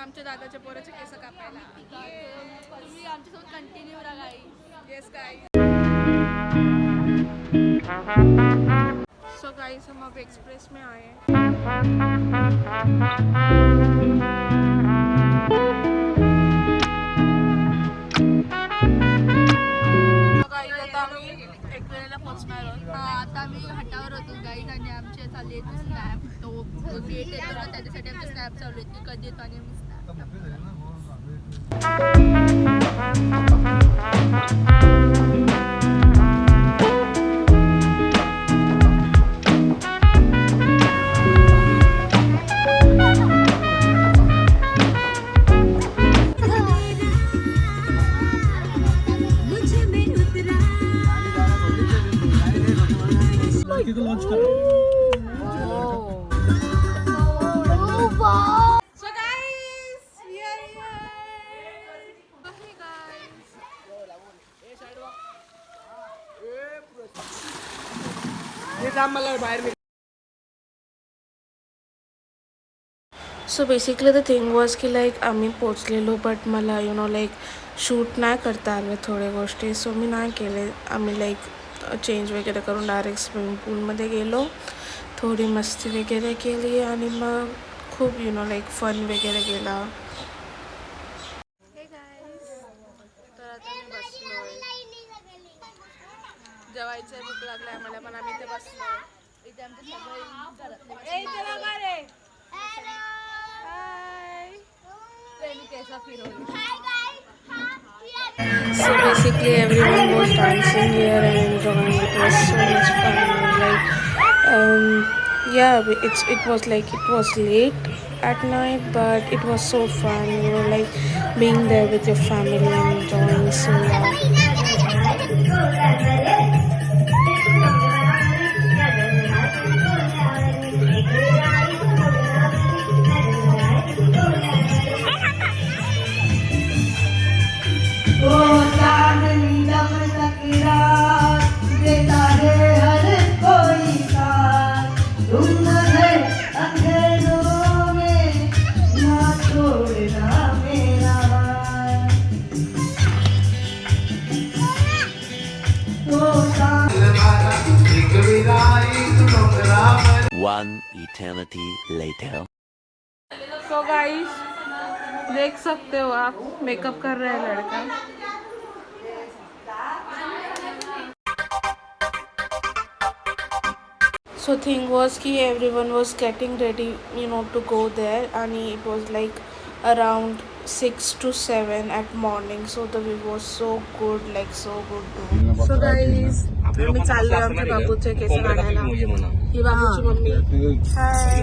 आमच्या दादाच्या पोराचे केस कापायला. तुम्ही आमच्यासोबत कंटिन्यू राहा गाईस. येस गाईस. सो गाइस हम अब एक्सप्रेस में आए हैं. आता आम्ही एकवेळेला पोहोचणार आहोत. आता आम्ही घाटावर होतो गाईड आणि आमचे चालले येतो स्नॅप. तो गेट येतो ना त्याच्यासाठी आमचे स्नॅप चालू आहेत की कधी येतो आणि आम्ही लॉन्च कर So guys, we are here. Okay guys. So basically the thing was की like आम्ही पोचलेलो बट मला लाईक शूट नाही करता आलं थोड्या गोष्टी. सो मी नाही केले. आम्ही लाईक चेंज वगैरे करून डायरेक्ट स्विमिंग पूलमध्ये गेलो, थोडी मस्ती वगैरे केली आणि मग खूप लाईक फन वगैरे केला. हे गाईस, तर आता मी बसलोय. जेवायचं भूक लागलाय मला पण आम्ही इथे बसलोय. इथे आमचे सगळे So basically everyone was dancing here and enjoying. It was so much fun. It was like it was late at night, but it was so fun. Like being there with your family and enjoying. So One eternity later. So guys, देख सकते हो आप makeup कर रहा है लड़का. So thing was कि everyone was getting ready to go there and it was like around 6 to 7 at morning. So the view was so good, like so good. So guys, आम्ही चाललोय आमच्या बाबूचे केस काढायला. ही बाबूची मम्मी. हाय.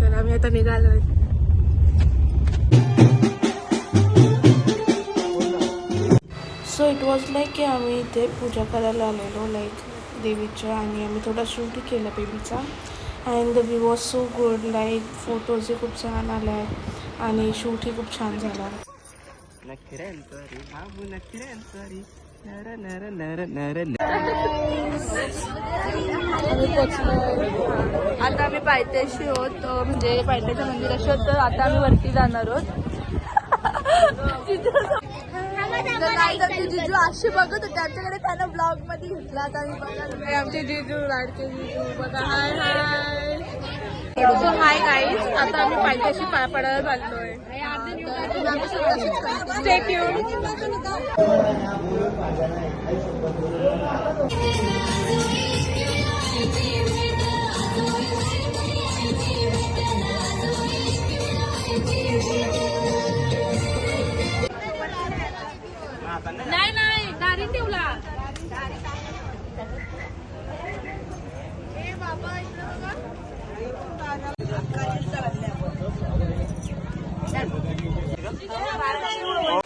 तर आम्ही आता निघालोय. सो इट वॉज लाईक की आम्ही इथे पूजा करायला आलेलो लाईक देवीच्या आणि आम्ही थोडा शूटही केला बेबीचा. And the view was so good. Like फोटोजही खूप छान आले आणि शूटही खूप छान झाला. आता आम्ही पायथ्याशी होत म्हणजे पायथ्याच्या मंदिराशी होत. तर आता आम्ही वरती जाणार आहोत. जिजू अशी बघत होते आमच्याकडे त्यानं ब्लॉग मध्ये घेतला. आता आम्ही बघा आमचे जिजू लाडके जिजू बघा. हाय हाय. सो हाय गाईज, आता आम्ही पायथ्याशी पडायला चाललोय. Stay tune. नाही दारी ठेवला.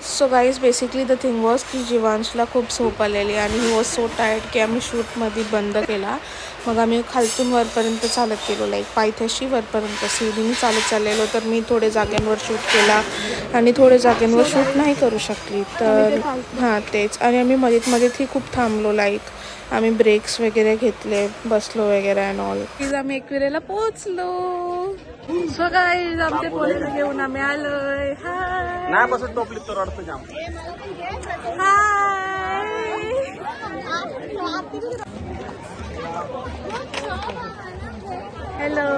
So guys basically the thing was की जीवांशला खूप झोप आलेली आणि ही वॉज सो टायर्ड की आम्ही शूटमध्ये बंद केला. मग आम्ही खालतून वरपर्यंत चालत गेलो लाईक पायथ्याशी वरपर्यंत सीडीने चालत चाललेलो. तर मी थोडे जाग्यांवर शूट केला आणि थोडे जाग्यांवर शूट नाही करू शकली. तर हां तेच. आणि आम्ही मध्येही खूप थांबलो लाईक आम्ही ब्रेक्स वगैरे घेतले, बसलो वगैरे अँड ऑल. प्लीज आम्ही एकविरेला पोहोचलो. सो गाईज आमचे पोलीस घेऊन आम्ही आलोय. हाय नाही बसून टोपलीत तर रडतो जाम. हाय हॅलो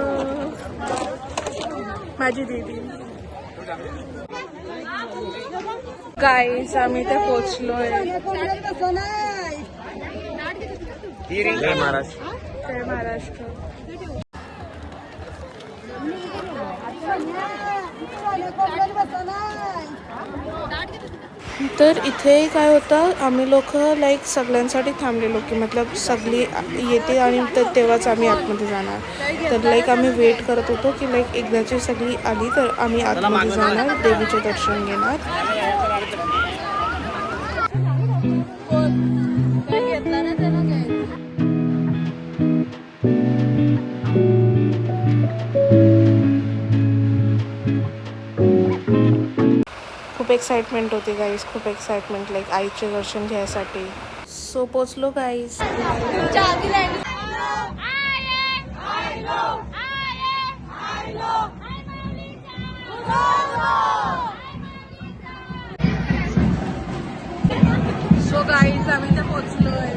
माझी दीदी. गाईज आम्ही इथे पोचलोय. जय महाराष्ट्र. जय महाराष्ट्र. तर इथे काय होतं, आम्ही लोक लाईक सगळ्यांसाठी थांबलेलो की मतलब सगळी येते आणि तर तेव्हाच आम्ही आतमध्ये जाणार. तर लाईक आम्ही वेट करत होतो की लाईक एकदाची सगळी आली तर आम्ही आतमध्ये जाणार, देवीचे दर्शन घेणार. खूप एक्साइटमेंट होती गाईज, खूप एक्साइटमेंट लाईक आईचे दर्शन घ्यायसाठी. सो पोचलो गाईज. सो गाईज आम्ही इथे पोचलोय.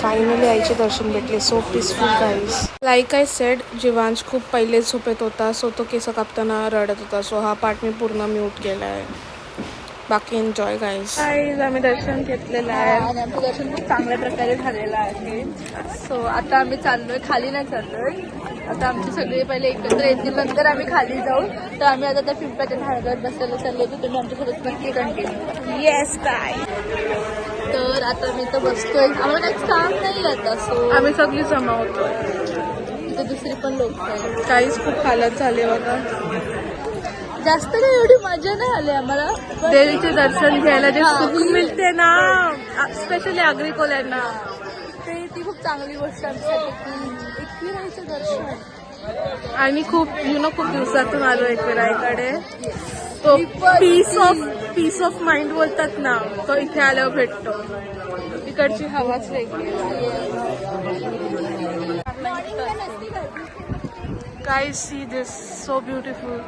फायनली आईचे दर्शन भेटले. So peaceful guys. Like I said, Jivansh खूप पहिले झोपेत होता, सो तो केस कापताना रडत होता. सो हा पार्ट मी पूर्ण म्यूट केला आहे. बाकी एन्जॉय गाईज. गाईज आम्ही दर्शन घेतलेलं आहे आणि आमचं दर्शन खूप चांगल्या प्रकारे झालेलं आहे. सो आता आम्ही चाललोय, खाली नाही चाललोय. आता आमचे सगळे पहिले एकत्र येतील, नंतर आम्ही खाली जाऊ. तर आम्ही आता त्या पिंपळाच्या झाडावर बसायला चाललो होतो. तुम्ही आमच्यासोबत नक्की कंटिन्यू. येस काय. तर आता मी तर बसतोय, आम्हाला काहीच काम नाही आता. सो आम्ही सगळी जमा होतोय. इथे दुसरी पण लोक आहेत. काहीच खूप हालत झाले बघा. जास्त काही एवढी मजा नाही आली आम्हाला. देवीचे दर्शन घ्यायला जे सुख मिळते ना, स्पेशली अग्रिकोल्यांना, ती खूप चांगली गोष्ट आमच्यासाठी की एकविराईचं दर्शन. आणि खूप खूप दिवसातून आलो एकविराईकडे. तो पीस ऑफ माइंड बोलतात ना, तो इथे आल्यावर भेटतो. इकडची हवाच वेगळी. Guys see this, so beautiful.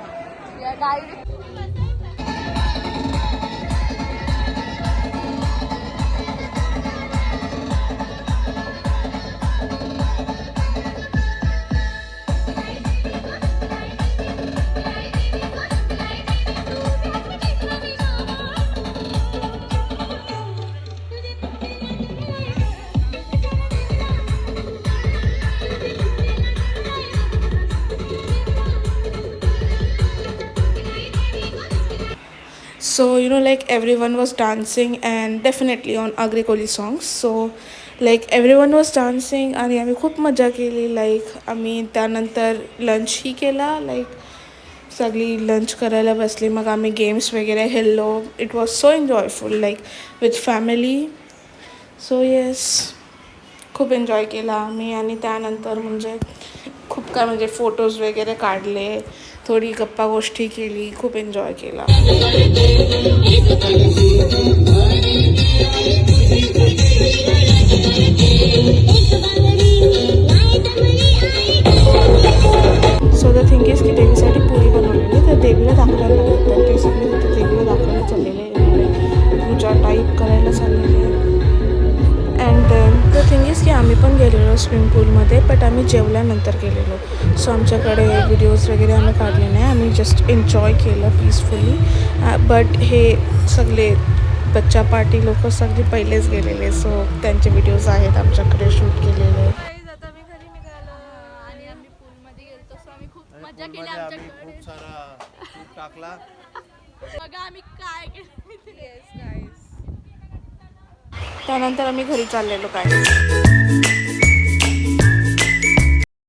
So like everyone was dancing and definitely on Agricoli songs. So like everyone was dancing आणि आम्ही खूप मजा केली. लाईक आम्ही त्यानंतर लंचही केला. लाईक सगळी लंच करायला बसली. मग आम्ही गेम्स वगैरे खेळलो. It was so enjoyful like with family. So yes, खूप एन्जॉय केला आम्ही. आणि त्यानंतर म्हणजे खूप काय म्हणजे फोटोज वगैरे काढले, थोडी गप्पा गोष्टी केली, खूप एन्जॉय केला. सो द थिंग इज की देवीसाठी पुरी बनवलेली, तर देवीला दाखवायला लागतं. तर ते सगळे तिथे देवीला दाखवायला चाललेले, पूजा टाईप करायला चाललेले. अँड द थिंग इज की आम्ही पण गेलेलो स्विमिंग पूलमध्ये, बट आम्ही जेवल्यानंतर गेलेलो. सो आमच्याकडे व्हिडिओज वगैरे आम्ही काढले नाही, आम्ही जस्ट एन्जॉय केलं पीसफुली. बट हे सगळे बच्चा पार्टी लोक सगळे पहिलेच गेलेले, सो त्यांचे व्हिडिओज आहेत आमच्याकडे शूट केलेले. आता मी घरी निघालो आणि आम्ही पूलमध्ये गेलो. सो आम्ही खूप मजा केली. आमच्याकडे खूप सारा टाकला. बघा आम्ही काय केलं. त्यानंतर आम्ही घरी चाललेलो काय.